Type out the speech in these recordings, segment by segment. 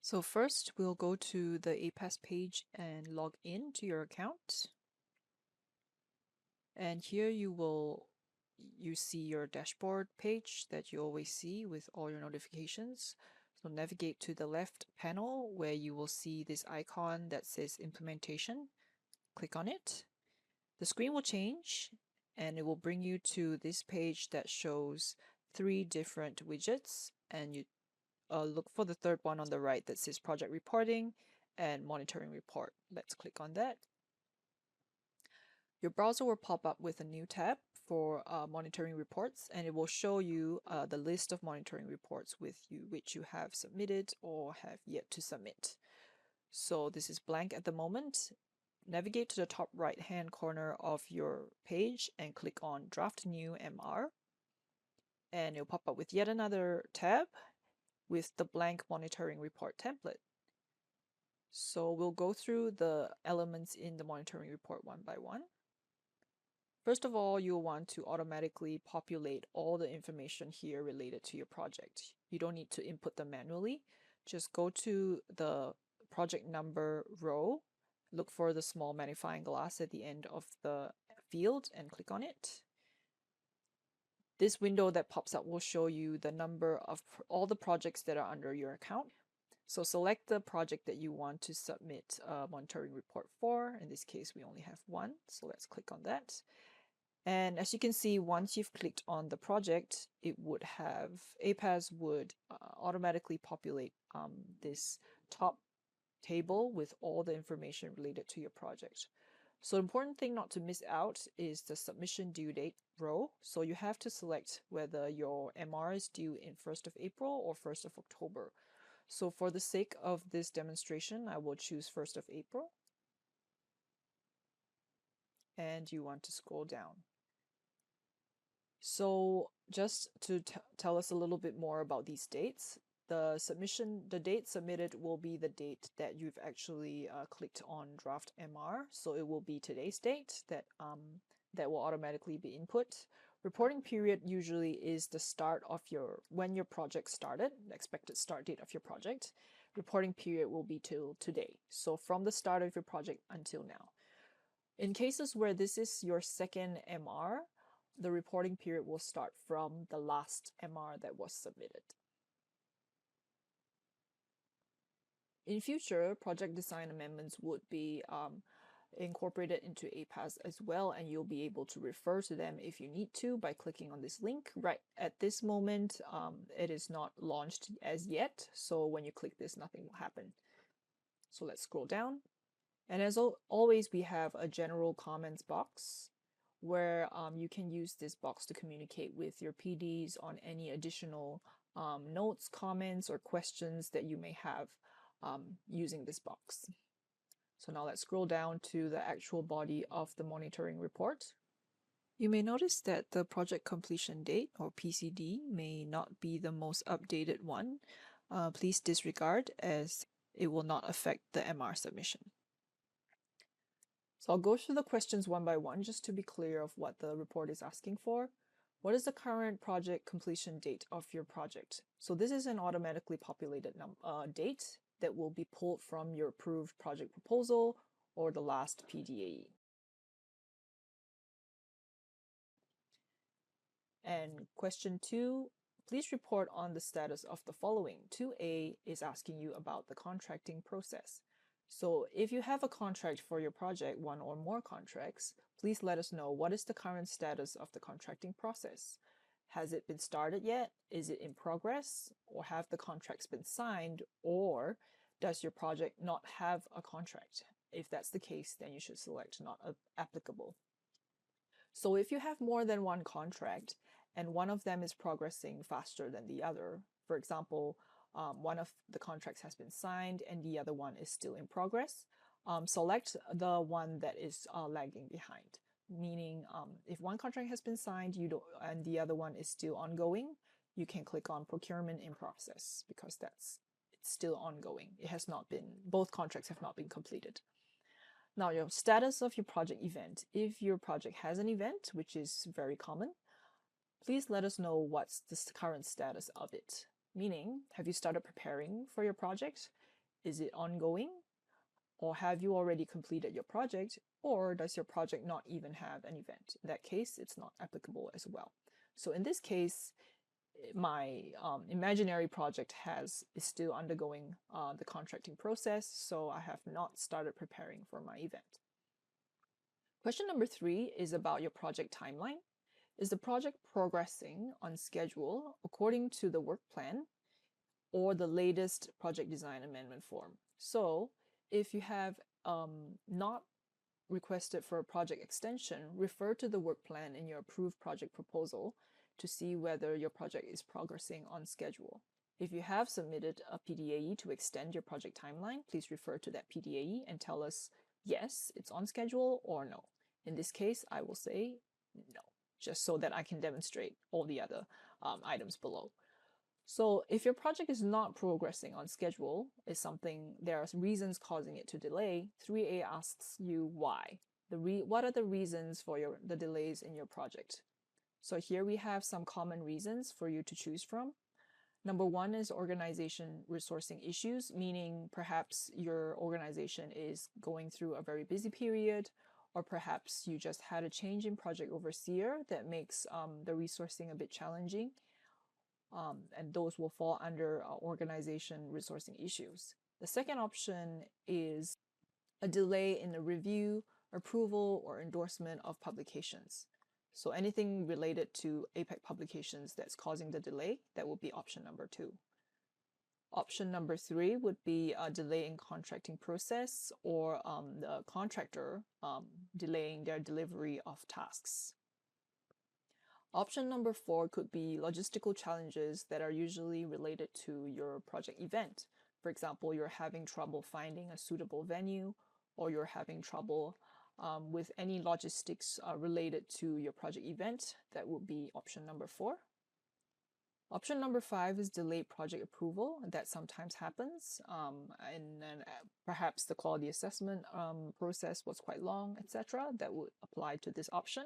So first, we'll go to the APAS page and log in to your account. And here you see your dashboard page that you always see with all your notifications. So navigate to the left panel where you will see this icon that says implementation. Click on it. The screen will change and it will bring you to this page that shows 3 different widgets, and you look for the third one on the right that says project reporting and monitoring report. Let's click on that. Your browser will pop up with a new tab for monitoring reports, and it will show you the list of monitoring reports which you have submitted or have yet to submit. So this is blank at the moment. Navigate to the top right hand corner of your page and click on Draft New MR, and it'll pop up with yet another tab with the blank monitoring report template. So we'll go through the elements in the monitoring report one by one. First of all, you'll want to automatically populate all the information here related to your project. You don't need to input them manually. Just go to the project number row, look for the small magnifying glass at the end of the field and click on it. This window that pops up will show you the number of all the projects that are under your account. So select the project that you want to submit a monitoring report for. In this case, we only have one, so let's click on that. And as you can see, once you've clicked on the project, APAS would automatically populate this top table with all the information related to your project. So the important thing not to miss out is the submission due date row. So you have to select whether your MR is due in 1st of April or 1st of October. So for the sake of this demonstration, I will choose 1st of April. And you want to scroll down. So just to tell us a little bit more about these dates, the date submitted will be the date that you've actually clicked on Draft MR. So it will be today's date that will automatically be input. Reporting period usually is the start of when your project started, the expected start date of your project. Reporting period will be till today. So from the start of your project until now. In cases where this is your second MR, the reporting period will start from the last MR that was submitted. In future, project design amendments would be incorporated into APAS as well, and you'll be able to refer to them if you need to by clicking on this link. Right at this moment, it is not launched as yet, so when you click this, nothing will happen. So let's scroll down. And as always, we have a general comments box where you can use this box to communicate with your PDs on any additional notes, comments, or questions that you may have using this box. So now let's scroll down to the actual body of the monitoring report. You may notice that the project completion date, or PCD, may not be the most updated one. Please disregard, as it will not affect the MR submission. So I'll go through the questions one by one just to be clear of what the report is asking for. What is the current project completion date of your project? So this is an automatically populated date that will be pulled from your approved project proposal or the last PDAE. And question 2, please report on the status of the following. 2A is asking you about the contracting process. So if you have a contract for your project, one or more contracts, please let us know what is the current status of the contracting process. Has it been started yet? Is it in progress? Or have the contracts been signed? Or does your project not have a contract? If that's the case, then you should select not applicable. So if you have more than one contract and one of them is progressing faster than the other, for example, one of the contracts has been signed and the other one is still in progress, select the one that is lagging behind. Meaning, if one contract has been signed and the other one is still ongoing, you can click on procurement in process because it's still ongoing. Both contracts have not been completed. Now, your status of your project event. If your project has an event, which is very common, please let us know what's the current status of it. Meaning, have you started preparing for your project? Is it ongoing? Or have you already completed your project? Or does your project not even have an event? In that case, it's not applicable as well. So in this case, my imaginary project is still undergoing the contracting process, so I have not started preparing for my event. Question number 3 is about your project timeline. Is the project progressing on schedule according to the work plan or the latest project design amendment form? So if you have not requested for a project extension, refer to the work plan in your approved project proposal to see whether your project is progressing on schedule. If you have submitted a PDAE to extend your project timeline, please refer to that PDAE and tell us yes, it's on schedule, or no. In this case, I will say no, just so that I can demonstrate all the other items below. So if your project is not progressing on schedule, there are reasons causing it to delay, 3A asks you why. What are the reasons for the delays in your project? So here we have some common reasons for you to choose from. Number 1 is organization resourcing issues, meaning perhaps your organization is going through a very busy period, or perhaps you just had a change in project overseer that makes the resourcing a bit challenging. And those will fall under organization resourcing issues. The second option is a delay in the review, approval, or endorsement of publications. So anything related to APAC publications that's causing the delay, that would be option number 2. Option number 3 would be a delay in contracting process or the contractor delaying their delivery of tasks. Option number 4 could be logistical challenges that are usually related to your project event. For example, you're having trouble finding a suitable venue, or you're having trouble with any logistics related to your project event. That would be option number 4. Option number 5 is delayed project approval. That sometimes happens, and then perhaps the quality assessment process was quite long, etc. That would apply to this option.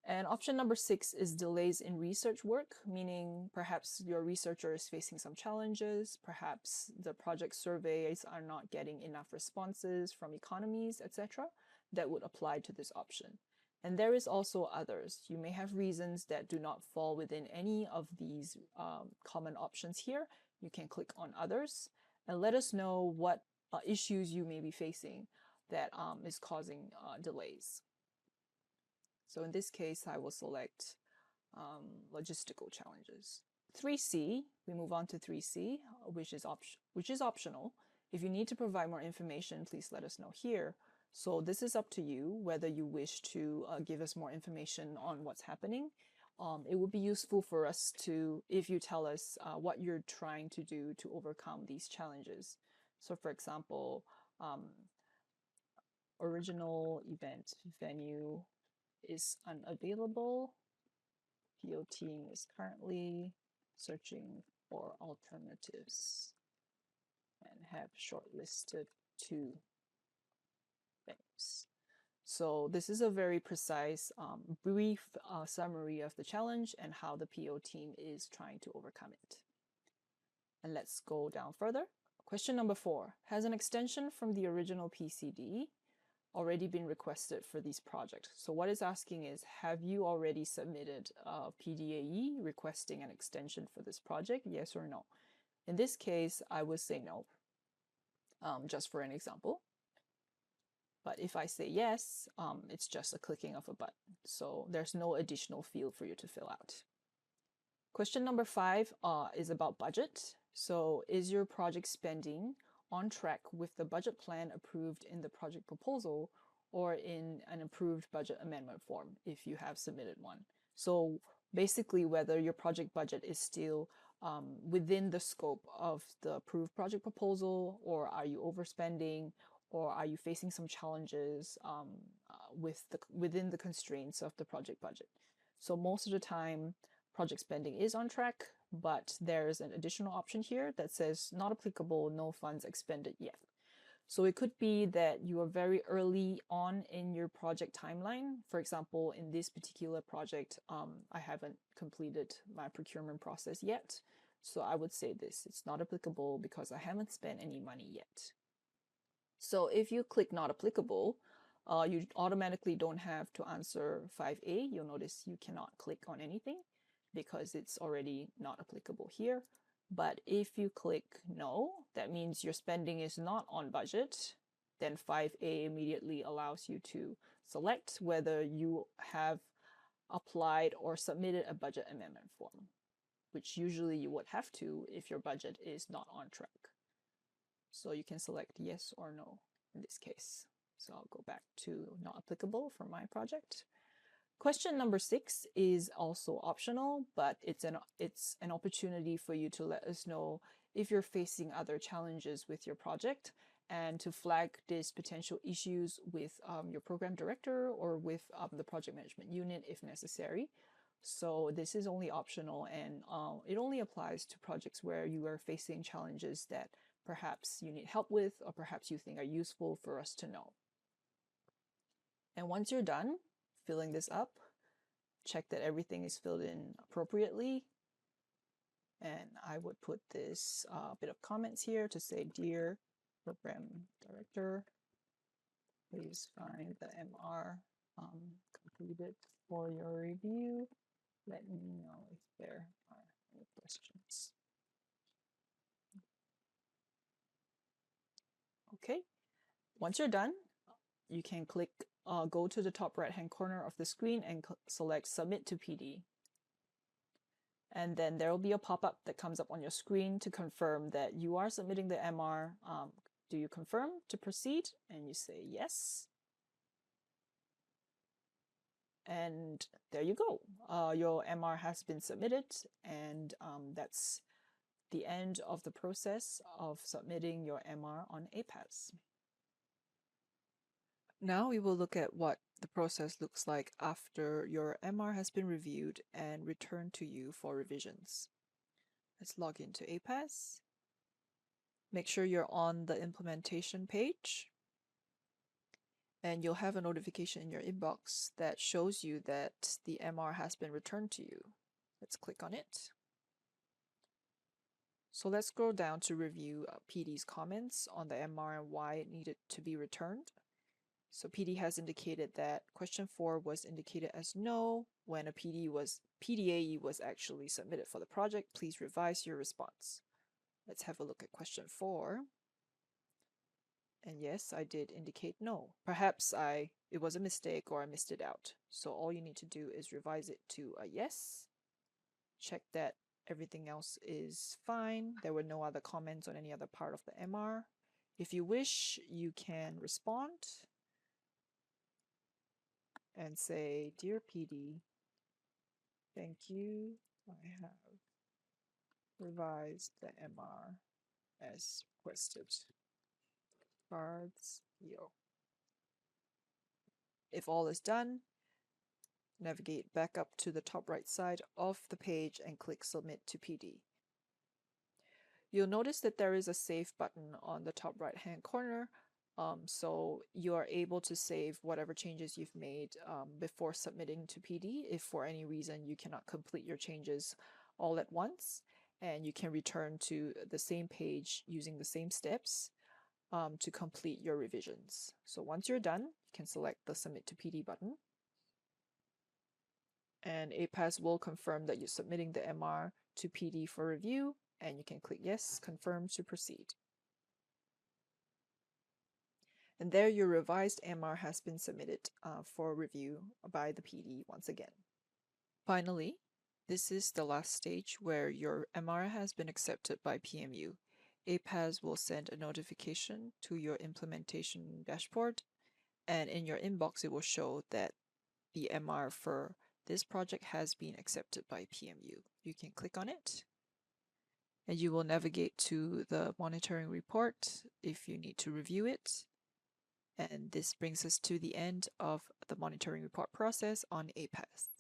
And option number 6 is delays in research work, meaning perhaps your researcher is facing some challenges, perhaps the project surveys are not getting enough responses from economies, etc. That would apply to this option. And there is also others. You may have reasons that do not fall within any of these common options here. You can click on others and let us know what issues you may be facing that is causing delays. So in this case, I will select logistical challenges. 3C, we move on to 3C, which is optional. If you need to provide more information, please let us know here. So this is up to you whether you wish to give us more information on what's happening. It would be useful for us if you tell us what you're trying to do to overcome these challenges. So for example, original event venue is unavailable. PO team is currently searching for alternatives and have shortlisted 2 venues. So this is a very precise, brief summary of the challenge and how the PO team is trying to overcome it. And let's go down further. Question number 4. Has an extension from the original PCD already been requested for these projects? So what it's asking is, have you already submitted a PDAE requesting an extension for this project? Yes or no? In this case, I would say no, just for an example. But if I say yes, it's just a clicking of a button. So there's no additional field for you to fill out. Question number 5 is about budget. So is your project spending on track with the budget plan approved in the project proposal or in an approved budget amendment form if you have submitted one? So basically whether your project budget is still within the scope of the approved project proposal, or are you overspending, or are you facing some challenges within the constraints of the project budget? So most of the time, project spending is on track, but there's an additional option here that says not applicable, no funds expended yet. So it could be that you are very early on in your project timeline. For example, in this particular project, I haven't completed my procurement process yet. So I would say this, it's not applicable because I haven't spent any money yet. So if you click not applicable, you automatically don't have to answer 5A. You'll notice you cannot click on anything because it's already not applicable here. But if you click no, that means your spending is not on budget. Then 5A immediately allows you to select whether you have applied or submitted a budget amendment form, which usually you would have to if your budget is not on track. So you can select yes or no in this case. So I'll go back to not applicable for my project. Question number 6 is also optional, but it's an opportunity for you to let us know if you're facing other challenges with your project and to flag these potential issues with your program director or with the project management unit if necessary. So this is only optional, and it only applies to projects where you are facing challenges that perhaps you need help with or perhaps you think are useful for us to know. And once you're done filling this up, check that everything is filled in appropriately. And I would put this bit of comments here to say, dear program director, please find the MR completed for your review. Let me know if there are any questions. Okay, once you're done, you can click, go to the top right-hand corner of the screen and select Submit to PD. And then there will be a pop-up that comes up on your screen to confirm that you are submitting the MR. Do you confirm to proceed? And you say yes. And there you go. Your MR has been submitted, and that's the end of the process of submitting your MR on APAS. Now we will look at what the process looks like after your MR has been reviewed and returned to you for revisions. Let's log into APAS. Make sure you're on the implementation page, and you'll have a notification in your inbox that shows you that the MR has been returned to you. Let's click on it. So let's scroll down to review PD's comments on the MR and why it needed to be returned. So PD has indicated that question 4 was indicated as no when a PDAE was actually submitted for the project. Please revise your response. Let's have a look at question 4. And yes, I did indicate no. Perhaps it was a mistake or I missed it out. So all you need to do is revise it to a yes. Check that everything else is fine. There were no other comments on any other part of the MR. If you wish, you can respond and say, dear PD, thank you. I have revised the MR as requested. Cards, yo. If all is done, navigate back up to the top right side of the page and click Submit to PD. You'll notice that there is a Save button on the top right hand corner, so you are able to save whatever changes you've made before submitting to PD if for any reason you cannot complete your changes all at once, and you can return to the same page using the same steps to complete your revisions. So once you're done, you can select the Submit to PD button, and APAS will confirm that you're submitting the MR to PD for review, and you can click yes, confirm to proceed. And there your revised MR has been submitted for review by the PD once again. Finally, this is the last stage where your MR has been accepted by PMU. APAS will send a notification to your implementation dashboard, and in your inbox it will show that the MR for this project has been accepted by PMU. You can click on it, and you will navigate to the monitoring report if you need to review it. And this brings us to the end of the monitoring report process on APAS.